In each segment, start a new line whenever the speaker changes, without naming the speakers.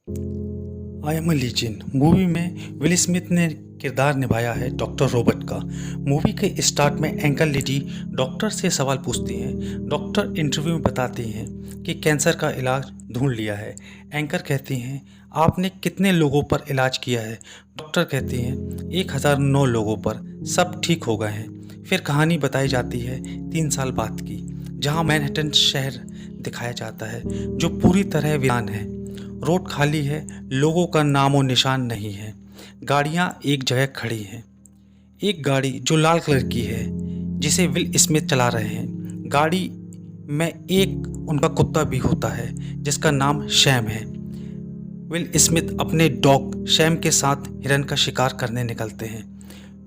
I am a legend movie में will Smith ने किरदार निभाया है डॉक्टर रॉबर्ट का। मूवी के स्टार्ट में एंकर लेडी डॉक्टर से सवाल पूछती हैं। डॉक्टर इंटरव्यू में बताती हैं कि कैंसर का इलाज ढूंढ लिया है। एंकर कहती हैं, आपने कितने लोगों पर इलाज किया है? डॉक्टर कहती हैं, 1009 लोगों पर, सब ठीक हो गए हैं। फिर कहानी बताई जाती है 3 साल बाद की, जहां मैनहट्टन शहर दिखाया जाता है जो पूरी तरह वीरान है। रोड खाली है, लोगों का नामो निशान नहीं है। गाड़ियां एक जगह खड़ी हैं। एक गाड़ी जो लाल कलर की है, जिसे विल स्मिथ चला रहे हैं। गाड़ी में एक उनका कुत्ता भी होता है जिसका नाम शैम है। विल स्मिथ अपने डॉग शैम के साथ हिरन का शिकार करने निकलते हैं।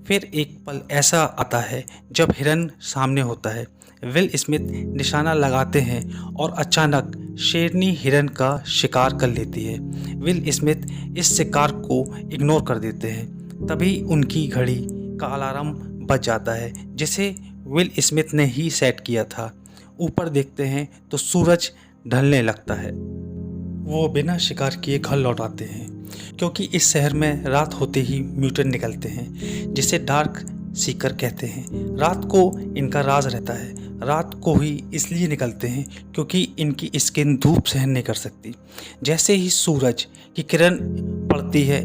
फिर एक पल ऐसा आता है जब हिरन सामने होता है। विल स्मिथ निशाना लगाते हैं और अचानक शेरनी हिरन का शिकार कर लेती है। विल स्मिथ इस शिकार को इग्नोर कर देते हैं। तभी उनकी घड़ी का अलार्म बज जाता है जिसे विल स्मिथ ने ही सेट किया था। ऊपर देखते हैं तो सूरज ढलने लगता है। वो बिना शिकार किए घर लौट आते हैं क्योंकि इस शहर में रात होते ही म्यूटेंट निकलते हैं जिसे डार्क सीकर कहते हैं। रात को इनका राज रहता है। रात को ही इसलिए निकलते हैं क्योंकि इनकी स्किन धूप सहन नहीं कर सकती। जैसे ही सूरज की किरण पड़ती है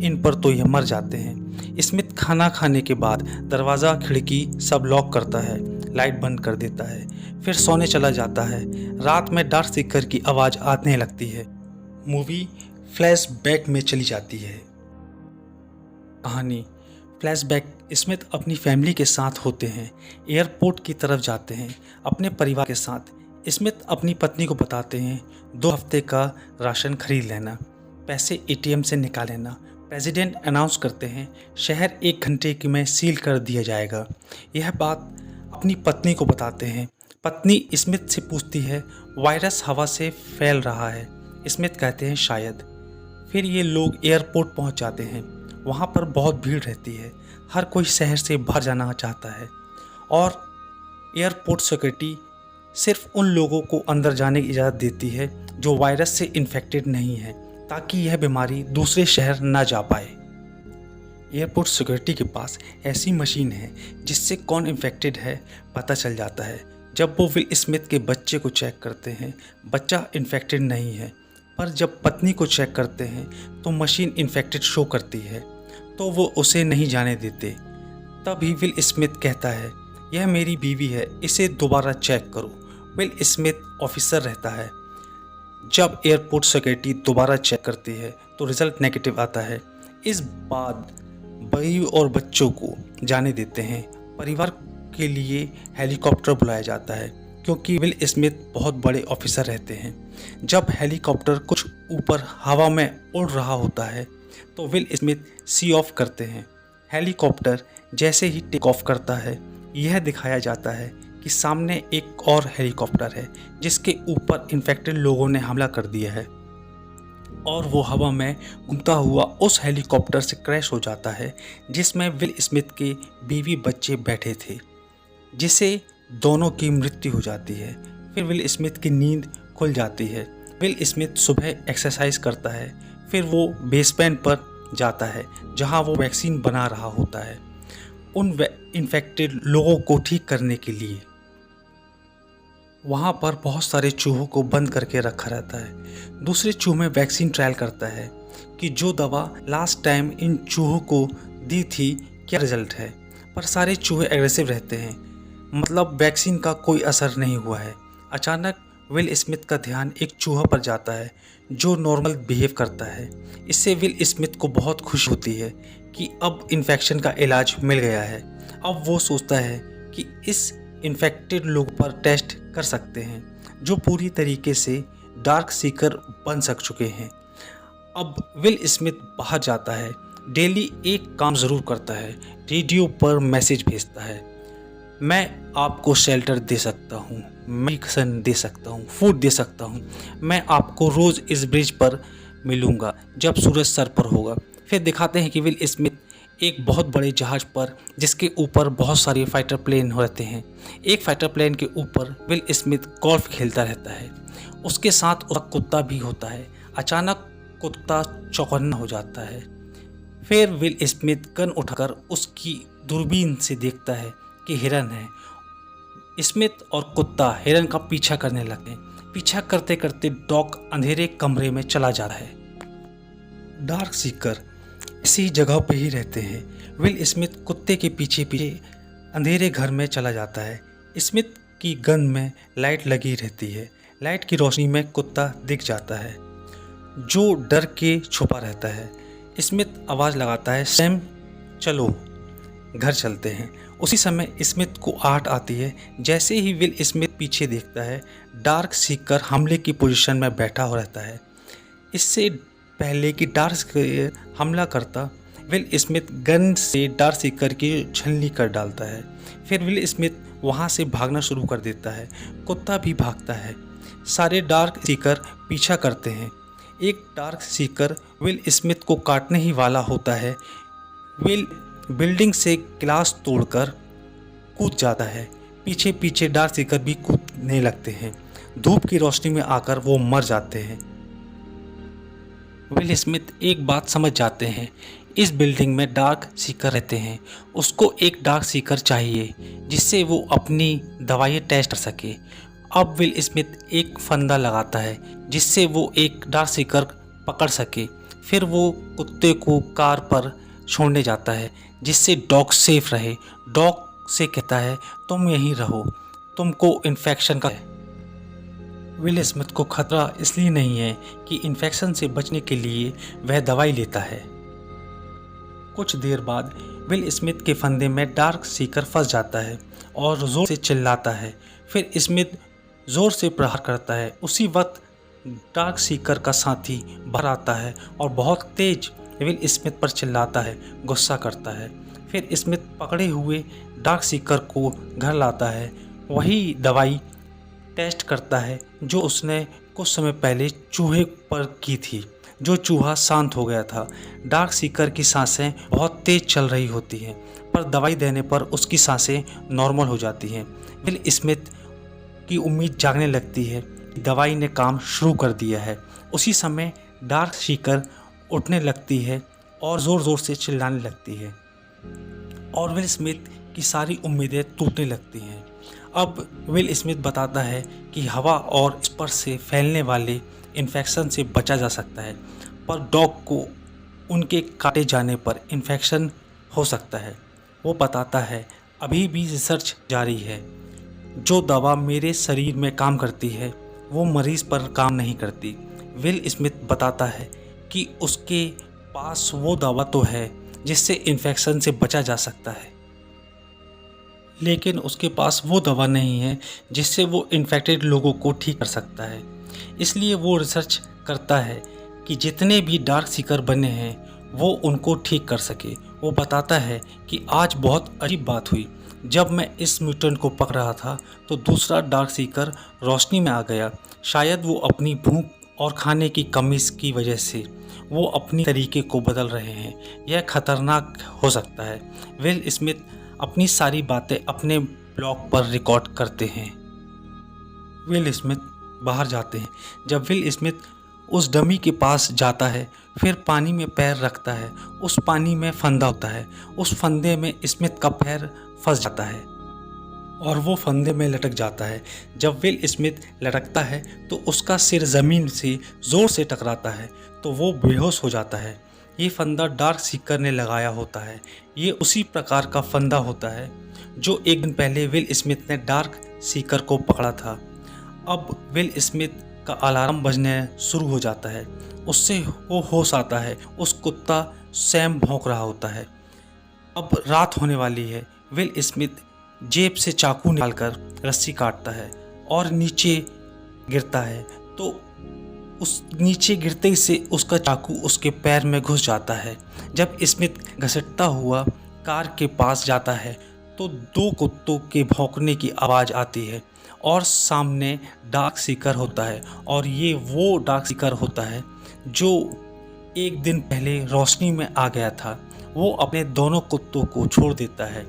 इन पर तो यह मर जाते हैं। स्मिथ खाना खाने के बाद दरवाज़ा खिड़की सब लॉक करता है, लाइट बंद कर देता है, फिर सोने चला जाता है। रात में डार्क सीकर की आवाज़ आने लगती है। मूवी फ्लैशबैक में चली जाती है। कहानी फ्लैशबैक स्मिथ अपनी फैमिली के साथ होते हैं। एयरपोर्ट की तरफ जाते हैं अपने परिवार के साथ। स्मिथ अपनी पत्नी को बताते हैं 2 हफ्ते का राशन खरीद लेना, पैसे एटीएम से निकाल लेना। प्रेसिडेंट अनाउंस करते हैं शहर 1 घंटे में सील कर दिया जाएगा। यह बात अपनी पत्नी को बताते हैं। पत्नी स्मिथ से पूछती है, वायरस हवा से फैल रहा है? स्मिथ कहते हैं शायद। फिर ये लोग एयरपोर्ट पहुंच जाते हैं। वहाँ पर बहुत भीड़ रहती है। हर कोई शहर से बाहर जाना चाहता है और एयरपोर्ट सिक्योरिटी सिर्फ उन लोगों को अंदर जाने की इजाज़त देती है जो वायरस से इन्फेक्टेड नहीं है, ताकि यह बीमारी दूसरे शहर ना जा पाए। एयरपोर्ट सिक्योरिटी के पास ऐसी मशीन है जिससे कौन इन्फेक्टेड है पता चल जाता है। जब वो विल स्मिथ के बच्चे को चेक करते हैं, बच्चा इन्फेक्टेड नहीं है, पर जब पत्नी को चेक करते हैं तो मशीन इन्फेक्टेड शो करती है, तो वो उसे नहीं जाने देते। तभी विल स्मिथ कहता है, यह मेरी बीवी है, इसे दोबारा चेक करो। विल स्मिथ ऑफिसर रहता है। जब एयरपोर्ट सिक्योरिटी दोबारा चेक करती है तो रिजल्ट नेगेटिव आता है। इस बाद बीवी और बच्चों को जाने देते हैं। परिवार के लिए हेलीकॉप्टर बुलाया जाता है क्योंकि विल स्मिथ बहुत बड़े ऑफिसर रहते हैं। जब हेलीकॉप्टर कुछ ऊपर हवा में उड़ रहा होता है तो विल स्मिथ सी ऑफ करते हैं। हेलीकॉप्टर जैसे ही टेक ऑफ करता है, यह दिखाया जाता है कि सामने एक और हेलीकॉप्टर है जिसके ऊपर इन्फेक्टेड लोगों ने हमला कर दिया है और वो हवा में घूमता हुआ उस हेलीकॉप्टर से क्रैश हो जाता है जिसमें विल स्मिथ के बीवी बच्चे बैठे थे, जिससे दोनों की मृत्यु हो जाती है। फिर विल स्मिथ की नींद खुल जाती है। विल स्मिथ सुबह एक्सरसाइज करता है। फिर वो बेसमेंट पर जाता है जहां वो वैक्सीन बना रहा होता है उन इन्फेक्टेड लोगों को ठीक करने के लिए। वहाँ पर बहुत सारे चूहों को बंद करके रखा रहता है। दूसरे चूहे में वैक्सीन ट्रायल करता है कि जो दवा लास्ट टाइम इन चूहों को दी थी क्या रिजल्ट है, पर सारे चूहे एग्रेसिव रहते हैं, मतलब वैक्सीन का कोई असर नहीं हुआ है। अचानक विल स्मिथ का ध्यान एक चूहा पर जाता है जो नॉर्मल बिहेव करता है। इससे विल स्मिथ को बहुत खुशी होती है कि अब इन्फेक्शन का इलाज मिल गया है। अब वो सोचता है कि इस इन्फेक्टेड लोगों पर टेस्ट कर सकते हैं जो पूरी तरीके से डार्क सीकर बन सक चुके हैं। अब विल स्मिथ बाहर जाता है। डेली एक काम ज़रूर करता है, रेडियो पर मैसेज भेजता है, मैं आपको शेल्टर दे सकता हूँ, मेडिकेशन दे सकता हूँ, फूड दे सकता हूँ, मैं आपको रोज़ इस ब्रिज पर मिलूँगा जब सूरज सर पर होगा। फिर दिखाते हैं कि विल स्मिथ एक बहुत बड़े जहाज़ पर, जिसके ऊपर बहुत सारे फाइटर प्लेन रहते हैं। एक फाइटर प्लेन के ऊपर विल स्मिथ गोल्फ खेलता रहता है। उसके साथ उसका कुत्ता भी होता है। अचानक कुत्ता चौकन्ना हो जाता है। फिर विल स्मिथ गन उठाकर उसकी दूरबीन से देखता है कि हिरन है। स्मिथ और कुत्ता हिरन का पीछा करने लगते हैं। पीछा करते करते डॉग अंधेरे कमरे में चला जाता है। डार्क सीकर इसी जगह पे ही रहते हैं। विल स्मिथ कुत्ते के पीछे पीछे अंधेरे घर में चला जाता है। स्मिथ की गन में लाइट लगी रहती है। लाइट की रोशनी में कुत्ता दिख जाता है जो डर के छुपा रहता है। स्मिथ आवाज़ लगाता है, सैम चलो घर चलते हैं। उसी समय स्मिथ को आहट आती है। जैसे ही विल स्मिथ पीछे देखता है, डार्क सीकर हमले की पोजीशन में बैठा हो रहता है। इससे पहले कि डार्क सीकर हमला करता, विल स्मिथ गन से डार्क सीकर की छलनी कर डालता है। फिर विल स्मिथ वहाँ से भागना शुरू कर देता है। कुत्ता भी भागता है। सारे डार्क सीकर पीछा करते हैं। एक डार्क सीकर विल स्मिथ को काटने ही वाला होता है। विल बिल्डिंग से ग्लास तोड़कर कूद जाता है। पीछे पीछे डार्क सीकर भी कूदने लगते हैं। धूप की रोशनी में आकर वो मर जाते हैं। विल स्मिथ एक बात समझ जाते हैं, इस बिल्डिंग में डार्क सीकर रहते हैं। उसको एक डार्क सीकर चाहिए जिससे वो अपनी दवाइयाँ टेस्ट कर सके। अब विल स्मिथ एक फंदा लगाता है जिससे वो एक डार्क सीकर पकड़ सके। फिर वो कुत्ते को कार पर छोड़ने जाता है जिससे डॉग सेफ रहे। डॉग से कहता है, तुम यहीं रहो, तुमको इन्फेक्शन का है। विल स्मिथ को खतरा इसलिए नहीं है कि इन्फेक्शन से बचने के लिए वह दवाई लेता है। कुछ देर बाद विल स्मिथ के फंदे में डार्क सीकर फंस जाता है और जोर से चिल्लाता है। फिर स्मिथ जोर से प्रहार करता है। उसी वक्त डार्क सीकर का साथी बाहर आता है और बहुत तेज विल स्मिथ पर चिल्लाता है, गुस्सा करता है। फिर स्मिथ पकड़े हुए डार्क सीकर को घर लाता है। वही दवाई टेस्ट करता है जो उसने कुछ समय पहले चूहे पर की थी। जो चूहा शांत हो गया था। डार्क सीकर की सांसें बहुत तेज चल रही होती हैं, पर दवाई देने पर उसकी सांसें नॉर्मल हो जाती हैं। विल स्मिथ की उम्मीद जागने लगती है, दवाई ने काम शुरू कर दिया है। उसी समय डार्क सीकर उठने लगती है और ज़ोर ज़ोर से चिल्लाने लगती है और विल स्मिथ की सारी उम्मीदें टूटने लगती हैं। अब विल स्मिथ बताता है कि हवा और स्पर्श से फैलने वाले इन्फेक्शन से बचा जा सकता है, पर डॉग को उनके काटे जाने पर इन्फेक्शन हो सकता है। वो बताता है, अभी भी रिसर्च जारी है। जो दवा मेरे शरीर में काम करती है वो मरीज़ पर काम नहीं करती। विल स्मिथ बताता है कि उसके पास वो दवा तो है जिससे इन्फेक्शन से बचा जा सकता है, लेकिन उसके पास वो दवा नहीं है जिससे वो इन्फेक्टेड लोगों को ठीक कर सकता है। इसलिए वो रिसर्च करता है कि जितने भी डार्क सीकर बने हैं वो उनको ठीक कर सके। वो बताता है कि आज बहुत अजीब बात हुई। जब मैं इस म्यूटेंट को पकड़ रहा था तो दूसरा डार्क सीकर रोशनी में आ गया। शायद वो अपनी भूख और खाने की कमी की वजह से वो अपनी तरीके को बदल रहे हैं। यह खतरनाक हो सकता है। विल स्मिथ अपनी सारी बातें अपने ब्लॉग पर रिकॉर्ड करते हैं। विल स्मिथ बाहर जाते हैं। जब विल स्मिथ उस डमी के पास जाता है, फिर पानी में पैर रखता है। उस पानी में फंदा होता है। उस फंदे में स्मिथ का पैर फंस जाता है और वो फंदे में लटक जाता है। जब विल स्मिथ लटकता है तो उसका सिर ज़मीन से ज़ोर से टकराता है तो वो बेहोश हो जाता है। ये फंदा डार्क सीकर ने लगाया होता है। ये उसी प्रकार का फंदा होता है जो एक दिन पहले विल स्मिथ ने डार्क सीकर को पकड़ा था। अब विल स्मिथ का अलार्म बजने शुरू हो जाता है। उससे वो होश आता है। उस कुत्ता सैम भौंक रहा होता है। अब रात होने वाली है। विल स्मिथ जेब से चाकू निकालकर रस्सी काटता है और नीचे गिरता है तो उस नीचे गिरते ही से उसका चाकू उसके पैर में घुस जाता है। जब स्मिथ घसीटता हुआ कार के पास जाता है तो दो कुत्तों के भौंकने की आवाज़ आती है और सामने डार्क सीकर होता है। और ये वो डार्क सीकर होता है जो एक दिन पहले रोशनी में आ गया था। वो अपने दोनों कुत्तों को छोड़ देता है।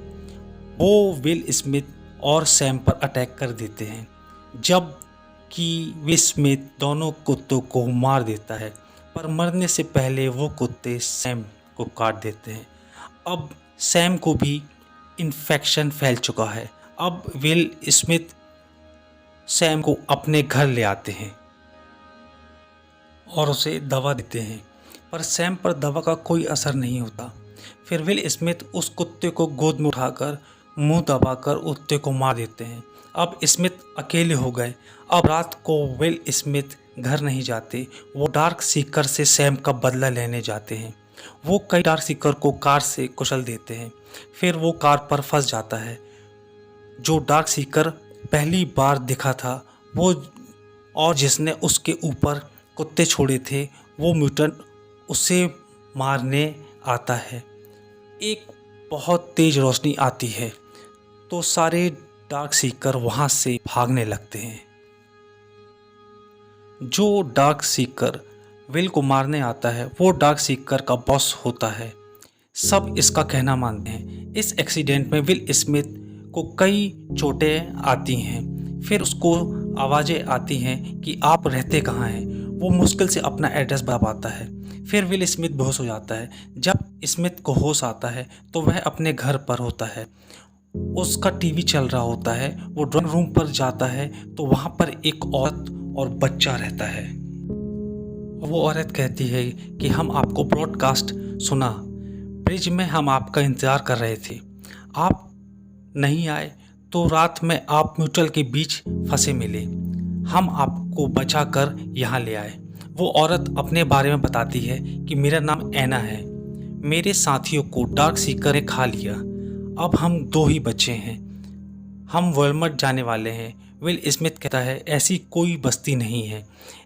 वो विल स्मिथ और सैम पर अटैक कर देते हैं। जब कि विल स्मिथ दोनों कुत्तों को मार देता है पर मरने से पहले वो कुत्ते सैम को काट देते हैं। अब सैम को भी इन्फेक्शन फैल चुका है। अब विल स्मिथ सैम को अपने घर ले आते हैं और उसे दवा देते हैं, पर सैम पर दवा का कोई असर नहीं होता। फिर विल स्मिथ उस कुत्ते को गोद में उठाकर मुंह दबाकर कुत्ते को मार देते हैं। अब स्मिथ अकेले हो गए। अब रात को विल स्मिथ घर नहीं जाते, वो डार्क सीकर से सैम का बदला लेने जाते हैं। वो कई डार्क सीकर को कार से कुचल देते हैं। फिर वो कार पर फंस जाता है। जो डार्क सीकर पहली बार दिखा था वो, और जिसने उसके ऊपर कुत्ते छोड़े थे, वो म्यूटेंट उसे मारने आता है। एक बहुत तेज रोशनी आती है तो सारे डार्क सीकर वहाँ से भागने लगते हैं। जो डार्क सीकर विल को मारने आता है वो डार्क सीकर का बॉस होता है। सब इसका कहना मानते हैं। इस एक्सीडेंट में विल स्मिथ को कई चोटें आती हैं। फिर उसको आवाज़ें आती हैं कि आप रहते कहाँ हैं। वो मुश्किल से अपना एड्रेस बता पाता है। फिर विल स्मिथ बेहोश हो जाता है। जब स्मिथ को होश आता है तो वह अपने घर पर होता है। उसका टीवी चल रहा होता है। वो ड्राइंग रूम पर जाता है तो वहाँ पर एक औरत और बच्चा रहता है। वो औरत कहती है कि हम आपको ब्रॉडकास्ट सुना, ब्रिज में हम आपका इंतज़ार कर रहे थे, आप नहीं आए तो रात में आप म्यूचुअल के बीच फंसे मिले, हम आपको बचाकर यहाँ ले आए। वो औरत अपने बारे में बताती है कि मेरा नाम ऐना है, मेरे साथियों को डार्क सीकर ने खा लिया, अब हम दो ही बच्चे हैं, हम वर्मट जाने वाले हैं। विल स्मिथ कहता है ऐसी कोई बस्ती नहीं है।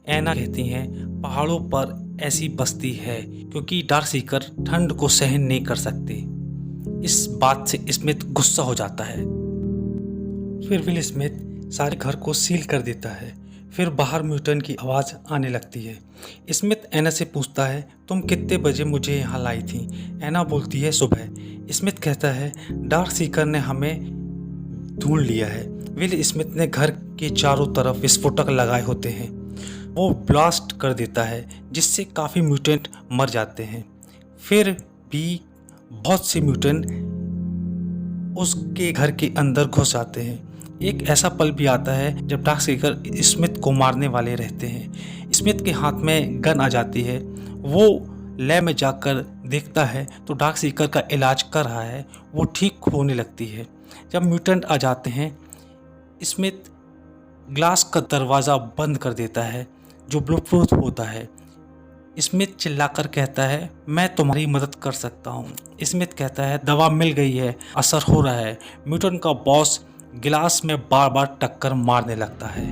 ऐना कहती हैं पहाड़ों पर ऐसी बस्ती है क्योंकि डार्क सीकर ठंड को सहन नहीं कर सकते। इस बात से स्मिथ गुस्सा हो जाता है। फिर विल स्मिथ सारे घर को सील कर देता है। फिर बाहर म्यूटेंट की आवाज़ आने लगती है। स्मिथ ऐना से पूछता है तुम कितने बजे मुझे यहाँ लाई थी। ऐना बोलती है सुबह। स्मिथ कहता है डार्क सीकर ने हमें ढूंढ लिया है। विल स्मिथ ने घर के चारों तरफ विस्फोटक लगाए होते हैं। वो ब्लास्ट कर देता है जिससे काफ़ी म्यूटेंट मर जाते हैं। फिर भी बहुत से म्यूटेंट उसके घर के अंदर घुस जाते हैं। एक ऐसा पल भी आता है जब डार्क सीकर स्मिथ को मारने वाले रहते हैं। स्मिथ के हाथ में गन आ जाती है। वो लैब में जाकर देखता है तो डार्क सीकर का इलाज कर रहा है, वो ठीक होने लगती है। जब म्यूटेंट आ जाते हैं स्मिथ ग्लास का दरवाज़ा बंद कर देता है जो ब्लूटूथ होता है। स्मिथ चिल्लाकर कहता है मैं तुम्हारी मदद कर सकता हूँ। स्मिथ कहता है दवा मिल गई है, असर हो रहा है। म्यूटेंट का बॉस गिलास में बार बार टक्कर मारने लगता है।